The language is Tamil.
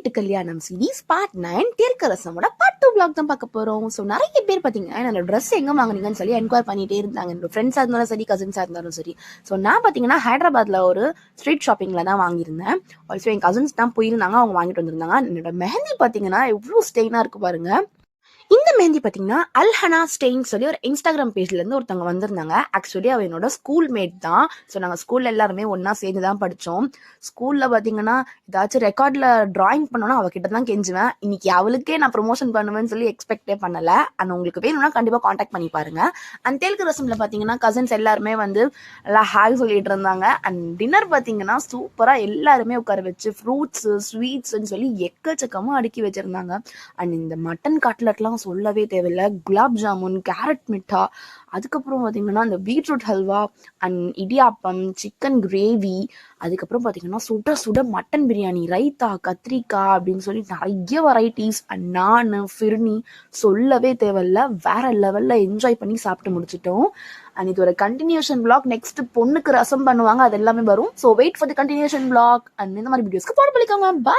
வீட்டு கல்யாணம் சீரீஸ் பார்ட் 9 தேர்க்க ரசமோட பார்ட் 2 vlog தான் பார்க்க போறோம். ஸோ நிறைய பேர் பார்த்தீங்கன்னா என்னோட ட்ரெஸ் எங்கே வாங்குனீங்கன்னு சொல்லி என்கொயர் பண்ணிட்டே இருந்தாங்க. என்னோட ஃப்ரெண்ட்ஸாக இருந்தாலும் சரி, கசின்ஸாக இருந்தாலும் சரி. ஸோ நான் பார்த்தீங்கன்னா ஹைதராபாத்தில் ஒரு ஸ்ட்ரீட் ஷாப்பிங்கில் தான் வாங்கியிருந்தேன். ஆல்சோ என் கசின்ஸ் தான் போயிருந்தாங்க, அவங்க வாங்கிட்டு வந்திருந்தாங்க. என்னோட மெஹந்தி பார்த்தீங்கன்னா எவ்வளோ ஸ்டெயினாக இருக்கு பாருங்க. இந்த மெஹந்தி பார்த்தீங்கன்னா அல்ஹனா ஸ்டெயின் சொல்லி ஒரு இன்ஸ்டாகிராம் பேஜ்லேருந்து ஒருத்தவங்க வந்திருந்தாங்க. ஆக்சுவலி அவள் என்னோட ஸ்கூல் மேட் தான். ஸோ நாங்கள் ஸ்கூலில் எல்லாருமே ஒன்றா சேர்ந்து தான் படித்தோம். ஸ்கூலில் பார்த்தீங்கன்னா ஏதாச்சும் ரெக்கார்டில் ட்ராயிங் பண்ணோன்னா அவகிட்ட தான் கெஞ்சுவேன். இன்னைக்கு அவளுக்கே நான் ப்ரொமோஷன் பண்ணுவேன்னு சொல்லி எக்ஸ்பெக்டே பண்ணலை. அண்ட் உங்களுக்கு வேணும்னா கண்டிப்பாக காண்டாக்ட் பண்ணி பாருங்க. அண்ட் தெலுங்கு ரசமில் பார்த்தீங்கன்னா கசின்ஸ் எல்லாருமே வந்து நல்லா ஹாய் சொல்லிட்டு இருந்தாங்க. அண்ட் டின்னர் பார்த்தீங்கன்னா சூப்பராக எல்லாருமே உட்கார வச்சு ஃப்ரூட்ஸு ஸ்வீட்ஸ்ன்னு சொல்லி எக்கச்சக்கமாக அடுக்கி வச்சுருந்தாங்க. அண்ட் இந்த மட்டன் கட்லெட்லாம் சொல்லவே தேவையில்லை. குலாப் ஜாமுன், கேரட் மிட்டா, அதுக்கப்புறம் பார்த்தீங்கன்னா இந்த beetroot halwa and idiyappam, chicken gravy, அதுக்கப்புறம் பார்த்தீங்கன்னா சுட சுட மட்டன் பிரியாணி, ரைத்தா, கத்திரிக்காய் அப்படின்னு சொல்லி நிறைய வெரைட்டிஸ். அண்ட் நான் ஃபிர்னி சொல்லவே தேவையில்லை. வேற லெவலில் என்ஜாய் பண்ணி சாப்பிட்டு முடிச்சிட்டோம். அண்ட் இது ஒரு கண்டினியூஷன் vlog. நெக்ஸ்ட் பொண்ணுக்கு ரசம் பண்ணுவாங்க, அது எல்லாமே வரும். So wait for the continuation vlog. And இந்த மாதிரி வீடியோஸ்க்கு ஃபாலோ பண்ணிக்கோங்க. பாய்.